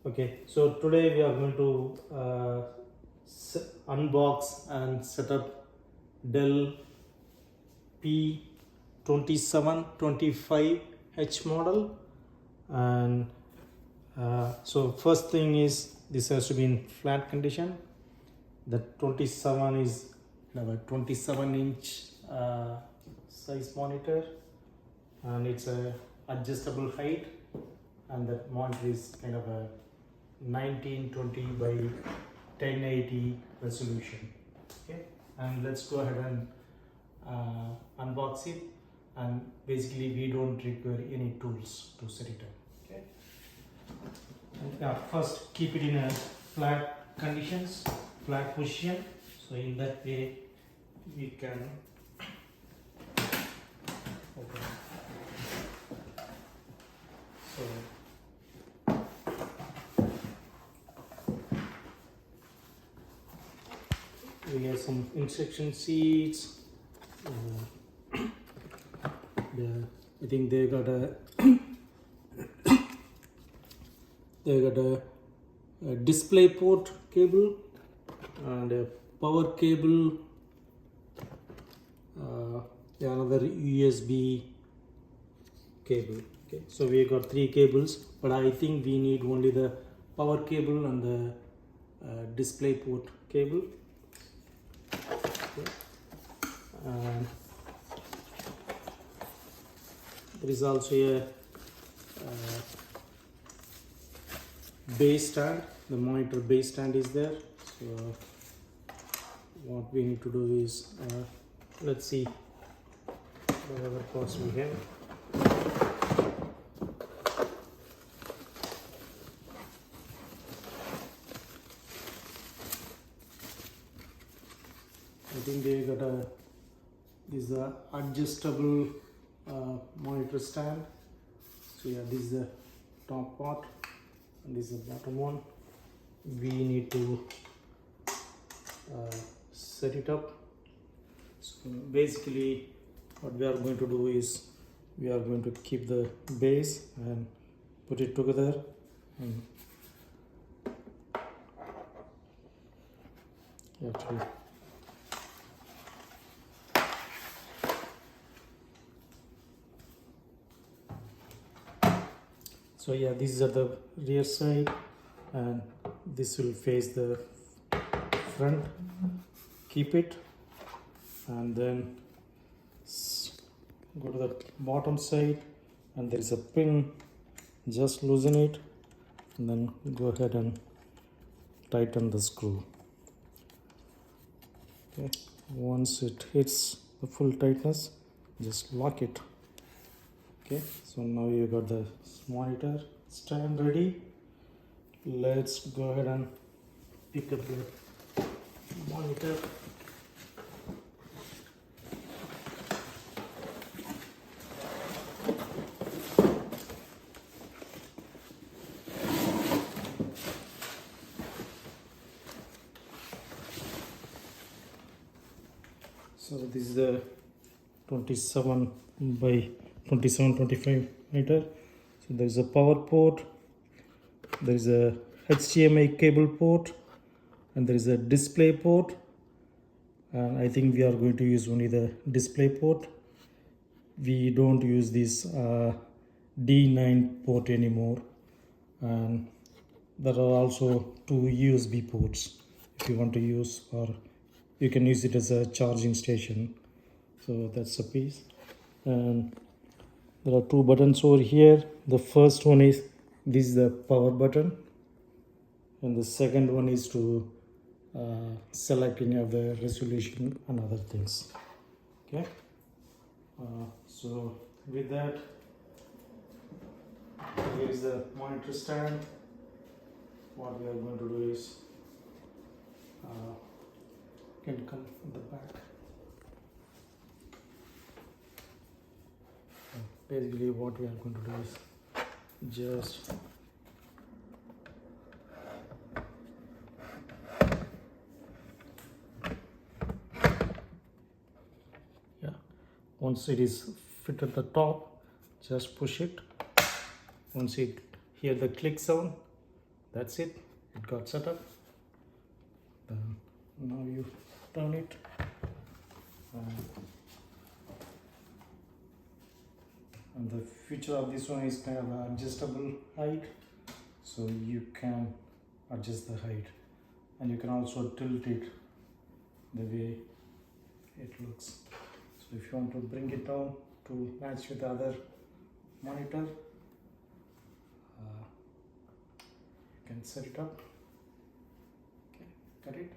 Okay, so today we are going to unbox and set up Dell P2725H model. And so first thing is this has to be in flat condition. The 27 is a 27-inch size monitor, and it's a adjustable height, and the monitor is kind of a 1920 by 1080 resolution. Okay, and let's go ahead and unbox it. And basically we don't require any tools to set it up. Okay, and, first keep it in a flat conditions, flat position, so in that way we can open. So we have some instruction sheets. I think they got a display port cable and a power cable, another USB cable. Okay, so we got 3 cables, but I think we need only the power cable and the display port cable. Okay. And there is also a base stand. The monitor base stand is there. So what we need to do is let's see what other parts we have. I think they got this is a adjustable monitor stand. So yeah, this is the top part and this is the bottom one. We need to set it up. So basically what we are going to do is we are going to keep the base and put it together, and actually so yeah, this is at the rear side and this will face the front. Keep it and then go to the bottom side, and there is a pin. Just loosen it and then go ahead and tighten the screw. Okay, once it hits the full tightness, just lock it. Okay, so now you got the monitor stand ready. Let's go ahead and pick up the monitor. So this is the 27 by 2725 meter. So there is a power port, there is a HDMI cable port, and there is a display port. And I think we are going to use only the display port. We don't use this D9 port anymore. And there are also 2 USB ports if you want to use, or you can use it as a charging station. So that's a piece. And there are 2 buttons over here. The first one is this is the power button, and the second one is to select any of the resolution and other things. Okay, so with that, here is the monitor stand. What we are going to do is can come from the back. Basically what we are going to do is just once it is fit at the top, just push it. Once you hear the click sound, that's it. It got set up. Then now you turn it. And the feature of this one is kind of an adjustable height, so you can adjust the height, and you can also tilt it the way it looks. So if you want to bring it down to match with the other monitor, you can set it up. Okay, got it.